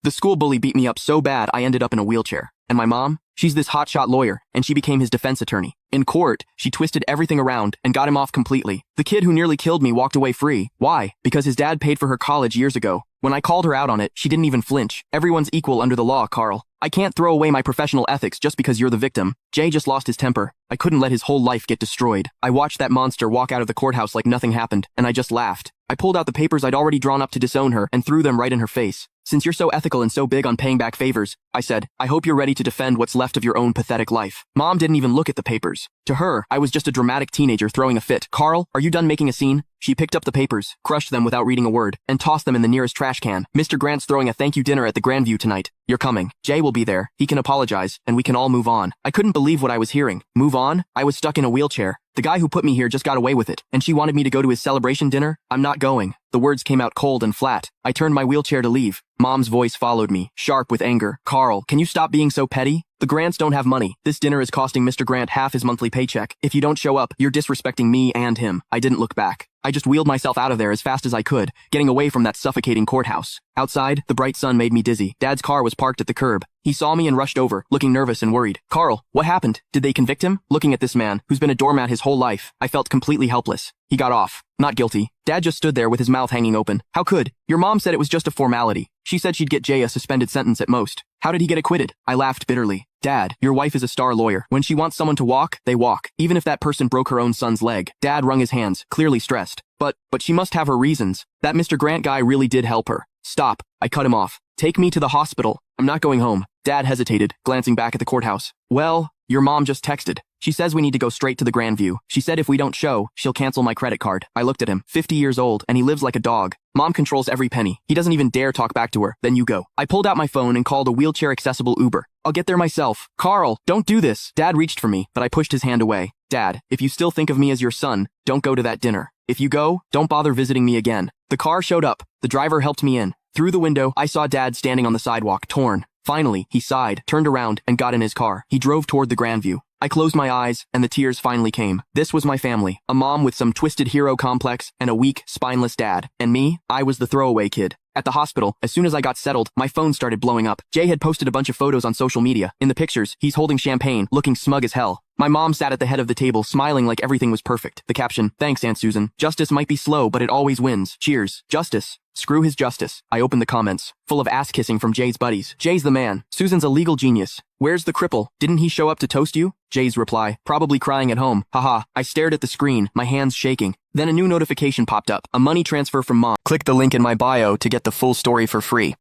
The school bully beat me up so bad I ended up in a wheelchair. And my mom? She's this hotshot lawyer, and she became his defense attorney. In court, she twisted everything around and got him off completely. The kid who nearly killed me walked away free. Why? Because his dad paid for her college years ago. When I called her out on it, she didn't even flinch. Everyone's equal under the law, Carl. I can't throw away my professional ethics just because you're the victim. Jay just lost his temper. I couldn't let his whole life get destroyed. I watched that monster walk out of the courthouse like nothing happened, and I just laughed. I pulled out the papers I'd already drawn up to disown her and threw them right in her face. Since you're so ethical and so big on paying back favors, I said, I hope you're ready to defend what's left of your own pathetic life. Mom didn't even look at the papers. To her, I was just a dramatic teenager throwing a fit. Carl, are you done making a scene? She picked up the papers, crushed them without reading a word, and tossed them in the nearest trash can. Mr. Grant's throwing a thank you dinner at the Grandview tonight. You're coming. Jay will be there. He can apologize, and we can all move on. I couldn't believe what I was hearing. Move on? I was stuck in a wheelchair. The guy who put me here just got away with it, and she wanted me to go to his celebration dinner? I'm not going. The words came out cold and flat. I turned my wheelchair to leave. Mom's voice followed me, sharp with anger. Carl, can you stop being so petty? The Grants don't have money. This dinner is costing Mr. Grant half his monthly paycheck. If you don't show up, you're disrespecting me and him. I didn't look back. I just wheeled myself out of there as fast as I could, getting away from that suffocating courthouse. Outside, the bright sun made me dizzy. Dad's car was parked at the curb. He saw me and rushed over, looking nervous and worried. Carl, what happened? Did they convict him? Looking at this man, who's been a doormat his whole life, I felt completely helpless. He got off. Not guilty. Dad just stood there with his mouth hanging open. How could? Your mom said it was just a formality. She said she'd get Jay a suspended sentence at most. How did he get acquitted? I laughed bitterly. Dad, your wife is a star lawyer. When she wants someone to walk, they walk. Even if that person broke her own son's leg. Dad wrung his hands, clearly stressed. But she must have her reasons. That Mr. Grant guy really did help her. Stop. I cut him off. Take me to the hospital. I'm not going home. Dad hesitated, glancing back at the courthouse. Well, your mom just texted. She says we need to go straight to the Grandview. She said if we don't show, she'll cancel my credit card. I looked at him, 50 years old, and he lives like a dog. Mom controls every penny. He doesn't even dare talk back to her. Then you go. I pulled out my phone and called a wheelchair-accessible Uber. I'll get there myself. Carl, don't do this. Dad reached for me, but I pushed his hand away. Dad, if you still think of me as your son, don't go to that dinner. If you go, don't bother visiting me again. The car showed up. The driver helped me in. Through the window, I saw Dad standing on the sidewalk, torn. Finally, he sighed, turned around, and got in his car. He drove toward the Grandview. I closed my eyes, and the tears finally came. This was my family. A mom with some twisted hero complex, and a weak, spineless dad. And me, I was the throwaway kid. At the hospital, as soon as I got settled, my phone started blowing up. Jay had posted a bunch of photos on social media. In the pictures, he's holding champagne, looking smug as hell. My mom sat at the head of the table, smiling like everything was perfect. The caption, thanks, Aunt Susan. Justice might be slow, but it always wins. Cheers. Justice. Screw his justice. I opened the comments, full of ass-kissing from Jay's buddies. Jay's the man. Susan's a legal genius. Where's the cripple? Didn't he show up to toast you? Jay's reply, probably crying at home. Haha. I stared at the screen, my hands shaking. Then a new notification popped up, a money transfer from mom. Click the link in my bio to get the full story for free.